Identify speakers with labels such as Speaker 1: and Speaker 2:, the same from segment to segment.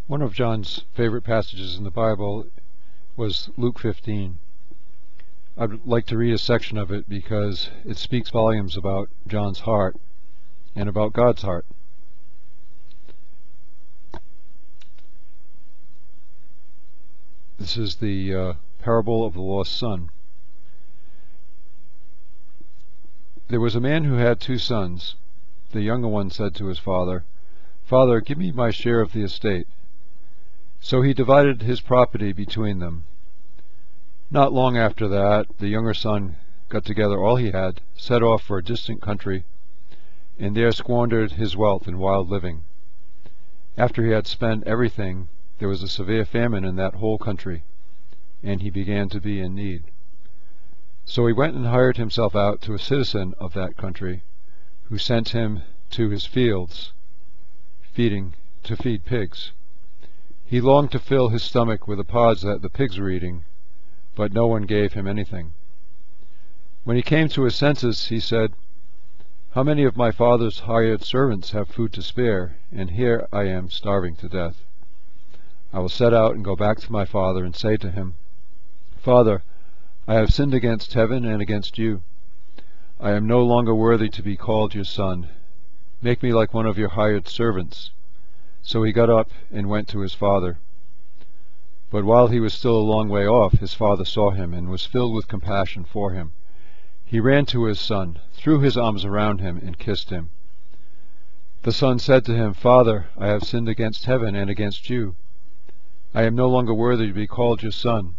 Speaker 1: One of John's favorite passages in the Bible was Luke 15. I'd like to read a section of it because it speaks volumes about John's heart and about God's heart. This is the parable of the lost son. There was a man who had 2 sons. The younger one said to his father, "Father, give me my share of the estate." So he divided his property between them. Not long after that, the younger son got together all he had, set off for a distant country, and there squandered his wealth in wild living. After he had spent everything, there was a severe famine in that whole country, and he began to be in need. So he went and hired himself out to a citizen of that country, who sent him to his fields to feed pigs. He longed to fill his stomach with the pods that the pigs were eating, but no one gave him anything. When he came to his senses, he said, "How many of my father's hired servants have food to spare, and here I am starving to death? I will set out and go back to my father and say to him, 'Father, I have sinned against heaven and against you. I am no longer worthy to be called your son. Make me like one of your hired servants.' So he got up and went to his father. But while he was still a long way off, his father saw him and was filled with compassion for him. He ran to his son, threw his arms around him, and kissed him. The son said to him, 'Father, I have sinned against heaven and against you. I am no longer worthy to be called your son.'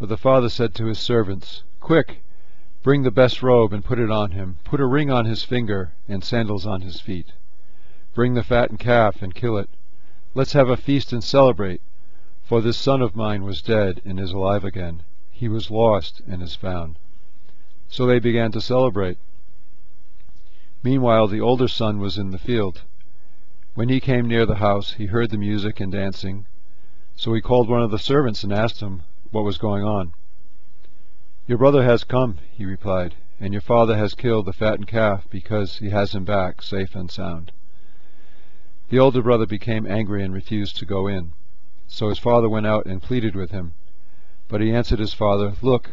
Speaker 1: But the father said to his servants, 'Quick, bring the best robe and put it on him. Put a ring on his finger and sandals on his feet. Bring the fattened calf and kill it. Let's have a feast and celebrate. For this son of mine was dead and is alive again. He was lost and is found.' So they began to celebrate. Meanwhile the older son was in the field. When he came near the house, he heard the music and dancing. So he called one of the servants and asked him what was going on. 'Your brother has come,' he replied, 'and your father has killed the fattened calf because he has him back safe and sound.' The older brother became angry and refused to go in. So his father went out and pleaded with him. But he answered his father, 'Look,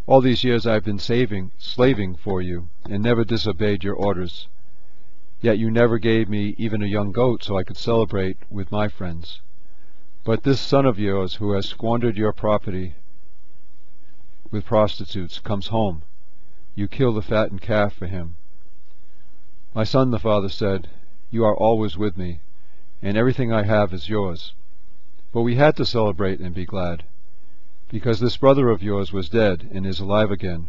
Speaker 1: all these years I have been slaving for you, and never disobeyed your orders. Yet you never gave me even a young goat so I could celebrate with my friends. But this son of yours, who has squandered your property with prostitutes, comes home. You kill the fattened calf for him.' 'My son,' the father said, 'you are always with me, and everything I have is yours. But we had to celebrate and be glad, because this brother of yours was dead and is alive again.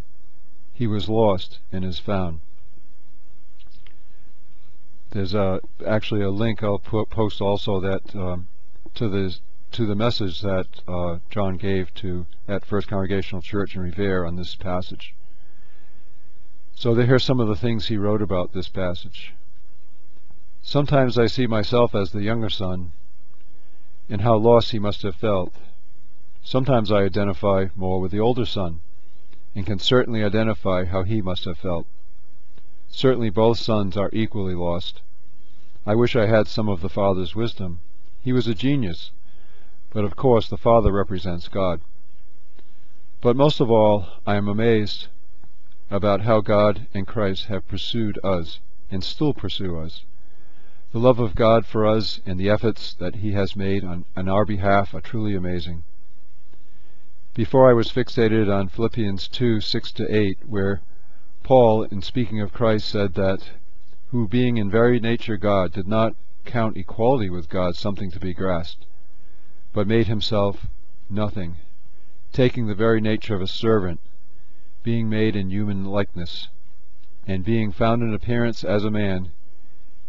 Speaker 1: He was lost and is found.'" There's actually a link I'll post also that to the message that John gave to at First Congregational Church in Revere on this passage. So here's some of the things he wrote about this passage. "Sometimes I see myself as the younger son, and how lost he must have felt. Sometimes I identify more with the older son, and can certainly identify how he must have felt. Certainly both sons are equally lost. I wish I had some of the father's wisdom. He was a genius, but of course the father represents God. But most of all, I am amazed about how God and Christ have pursued us, and still pursue us. The love of God for us and the efforts that He has made on our behalf are truly amazing. Before I was fixated on Philippians 2:6-8, where Paul, in speaking of Christ, said that, who being in very nature God, did not count equality with God something to be grasped, but made himself nothing, taking the very nature of a servant, being made in human likeness, and being found in appearance as a man,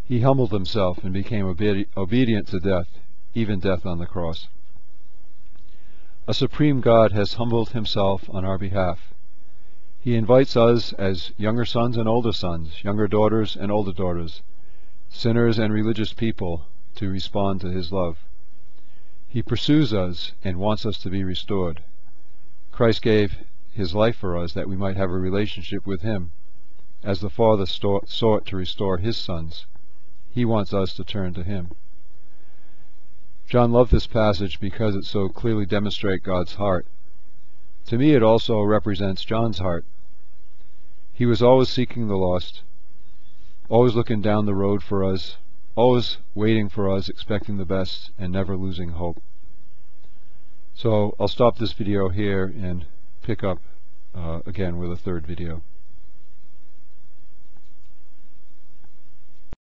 Speaker 1: he humbled himself and became obedient to death, even death on the cross. A supreme God has humbled himself on our behalf. He invites us as younger sons and older sons, younger daughters and older daughters, sinners and religious people, to respond to his love. He pursues us and wants us to be restored. Christ gave his life for us that we might have a relationship with him, as the Father sought to restore his sons. He wants us to turn to him. John loved this passage because it so clearly demonstrates God's heart. To me, it also represents John's heart. He was always seeking the lost, always looking down the road for us, always waiting for us, expecting the best, and never losing hope. So I'll stop this video here and pick up again with a third video.